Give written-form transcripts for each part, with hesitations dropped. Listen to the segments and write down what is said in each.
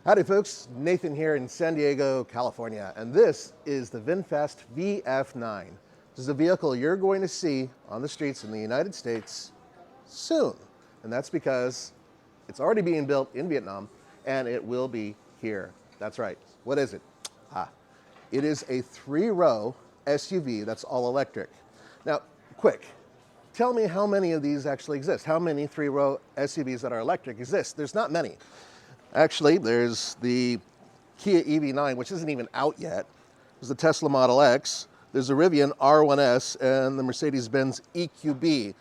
Howdy folks, Nathan here in San Diego, California, and this is the VinFast VF9. This is a vehicle you're going to see on the streets in the United States soon, and that's because it's already being built in Vietnam, and it will be here. That's right. What is it? It is a 3-row SUV that's all electric. Now, quick, tell me how many of these actually exist. How many 3-row SUVs that are electric exist? There's not many. Actually, there's the Kia EV9, which isn't even out yet. There's the Tesla Model X. There's the Rivian R1S and the Mercedes-Benz EQB.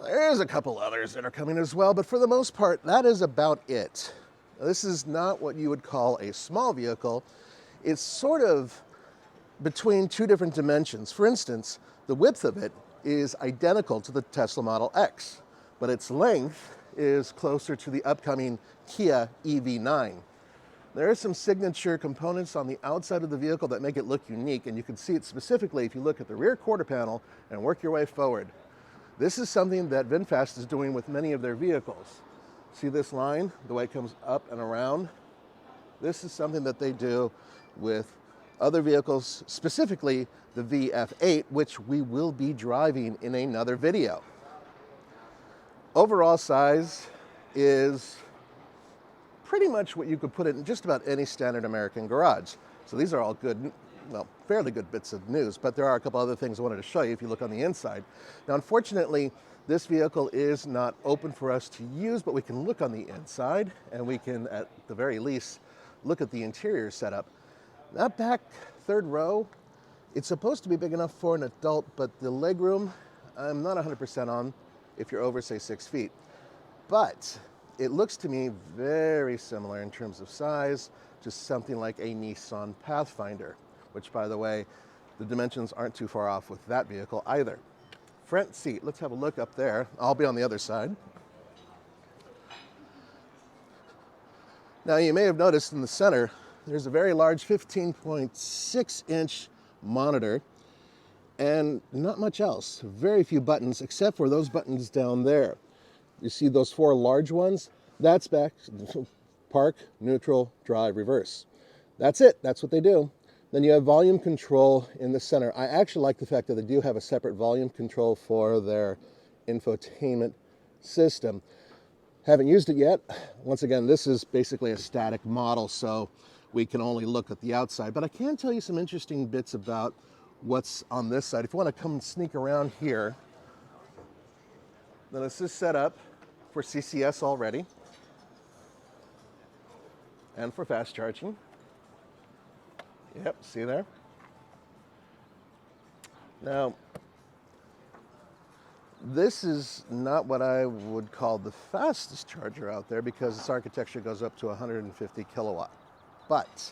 There's a couple others that are coming as well, but for the most part, that is about it. Now, this is not what you would call a small vehicle. It's sort of between two different dimensions. For instance, the width of it is identical to the Tesla Model X, but its length is closer to the upcoming Kia EV9. There are some signature components on the outside of the vehicle that make it look unique, and you can see it specifically if you look at the rear quarter panel and work your way forward. This is something that VinFast is doing with many of their vehicles. See this line, the way it comes up and around? This is something that they do with other vehicles, specifically the VF8, which we will be driving in another video. Overall size is pretty much what you could put it in just about any standard American garage. So these are all good, well, fairly good bits of news, but there are a couple other things I wanted to show you if you look on the inside. Now, unfortunately, this vehicle is not open for us to use, but we can look on the inside and we can, at the very least, look at the interior setup. That back third row, it's supposed to be big enough for an adult, but the legroom, I'm not 100% on if you're over, say, 6 feet. But it looks to me very similar in terms of size to something like a Nissan Pathfinder, which, by the way, the dimensions aren't too far off with that vehicle either. Front seat, let's have a look up there. I'll be on the other side. Now, you may have noticed in the center, there's a very large 15.6-inch monitor and not much else. Very few buttons except for those buttons down there. You see those 4 large ones? That's back, park, neutral, drive, reverse. That's it. That's what they do. Then you have volume control in the center. I actually like the fact that they do have a separate volume control for their infotainment system. Haven't used it yet. Once again, this is basically a static model, so we can only look at the outside. But I can tell you some interesting bits about what's on this side. If you want to come and sneak around here, then this is set up for CCS already and for fast charging. Yep, see there? Now, this is not what I would call the fastest charger out there because its architecture goes up to 150 kilowatt. But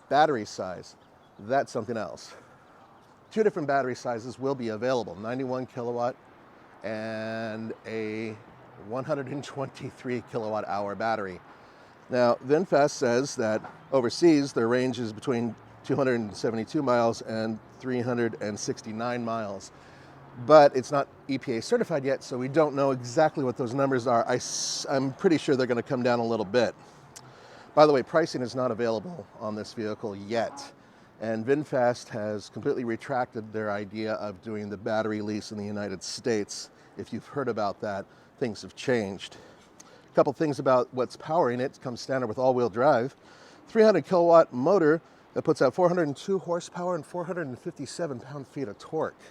battery size, that's something else. 2 different battery sizes will be available, 91 kilowatt and a 123 kilowatt hour battery. Now, VinFast says that overseas their range is between 272 miles and 369 miles. But it's not EPA certified yet, so we don't know exactly what those numbers are. I'm pretty sure they're going to come down a little bit. By the way, pricing is not available on this vehicle yet. And VinFast has completely retracted their idea of doing the battery lease in the United States. If you've heard about that, things have changed. A couple things about what's powering it. It comes standard with all-wheel drive. 300 kilowatt motor that puts out 402 horsepower and 457 pound-feet of torque.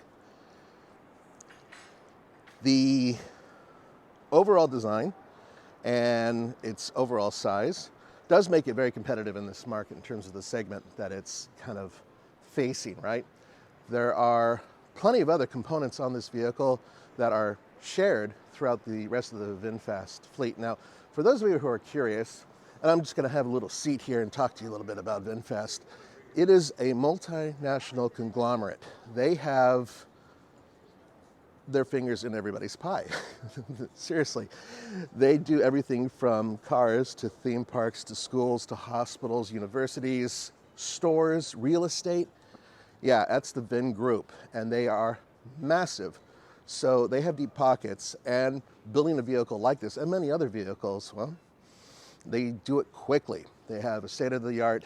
The overall design and its overall size does make it very competitive in this market in terms of the segment that it's kind of facing, right? There are plenty of other components on this vehicle that are shared throughout the rest of the VinFast fleet. Now, for those of you who are curious, and I'm just going to have a little seat here and talk to you a little bit about VinFast. It is a multinational conglomerate. They have their fingers in everybody's pie. Seriously. They do everything from cars to theme parks to schools to hospitals, universities, stores, real estate. Yeah, that's the Vin Group, and they are massive. So they have deep pockets, and building a vehicle like this and many other vehicles, well, They do it quickly. They have a state-of-the-art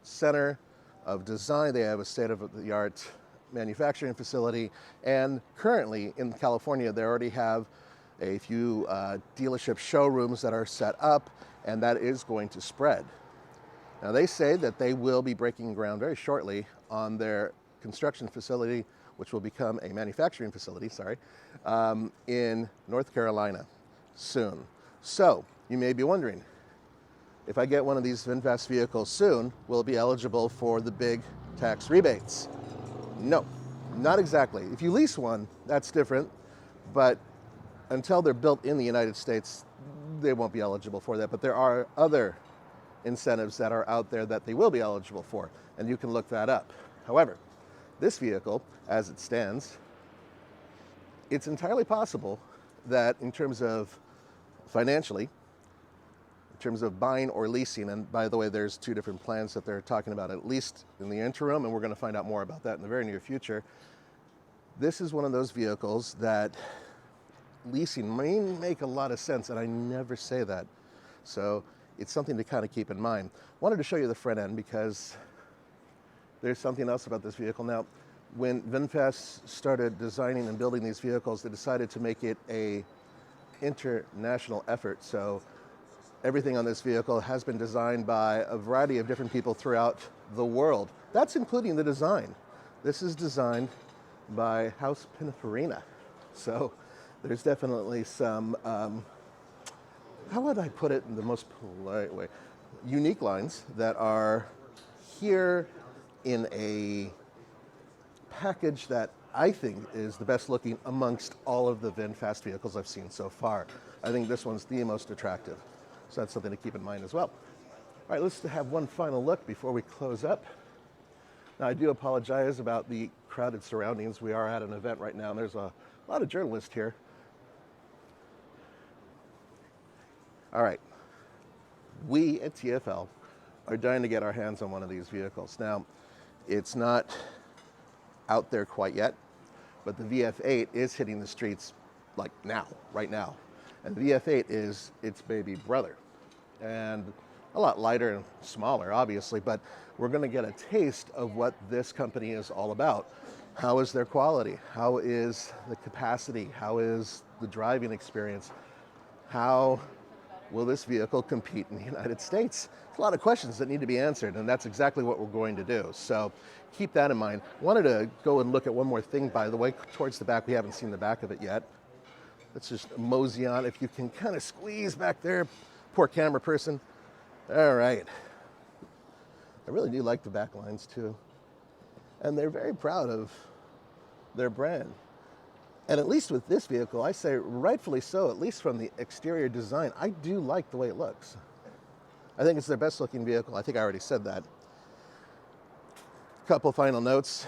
center of design. They have a state-of-the-art manufacturing facility. And currently in California, they already have a few dealership showrooms that are set up, and that is going to spread. Now, they say that they will be breaking ground very shortly on their construction facility, which will become a manufacturing facility, in North Carolina soon. So you may be wondering, if I get one of these VinFast vehicles soon, will it be eligible for the big tax rebates? No, not exactly. If you lease one, that's different, but until they're built in the United States, they won't be eligible for that. But there are other incentives that are out there that they will be eligible for, and you can look that up. However, this vehicle, as it stands, it's entirely possible that in terms of financially, in terms of buying or leasing, and by the way, there's two different plans that they're talking about, at least in the interim, and we're going to find out more about that in the very near future. This is one of those vehicles that leasing may make a lot of sense, and I never say that. So it's something to kind of keep in mind. Wanted to show you the front end because there's something else about this vehicle. Now, when VinFast started designing and building these vehicles, they decided to make it a international effort. So everything on this vehicle has been designed by a variety of different people throughout the world. That's including the design. This is designed by House Pininfarina. So there's definitely some, how would I put it in the most polite way? Unique lines that are here in a package that I think is the best looking amongst all of the VinFast vehicles I've seen so far. I think this one's the most attractive. So that's something to keep in mind as well. All right, let's have one final look before we close up. Now, I do apologize about the crowded surroundings. We are at an event right now, and there's a lot of journalists here. All right, we at TFL are dying to get our hands on one of these vehicles. Now, it's not out there quite yet, but the VF8 is hitting the streets like now, right now. And the VF8 is its baby brother, and a lot lighter and smaller, obviously, but we're going to get a taste of what this company is all about. How is their quality? How is the capacity? How is the driving experience? How will this vehicle compete in the United States? There's a lot of questions that need to be answered, and that's exactly what we're going to do. So keep that in mind. Wanted to go and look at one more thing, by the way, towards the back. We haven't seen the back of it yet. Let's just mosey on. If you can kind of squeeze back there, poor camera person. All right. I really do like the back lines too. And they're very proud of their brand. And at least with this vehicle, I say rightfully so, at least from the exterior design, I do like the way it looks. I think it's their best looking vehicle. I think I already said that. Couple final notes.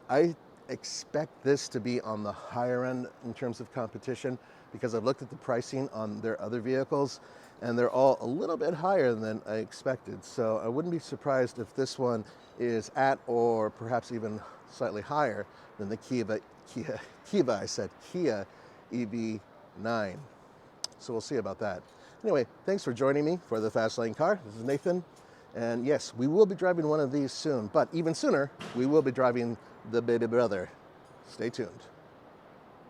I expect this to be on the higher end in terms of competition because I've looked at the pricing on their other vehicles and they're all a little bit higher than I expected. So I wouldn't be surprised if this one is at or perhaps even slightly higher than the Kia EV9. So we'll see about that. Anyway, thanks for joining me for the Fast Lane Car. This is Nathan. And yes, we will be driving one of these soon, but even sooner, we will be driving the baby brother. Stay tuned.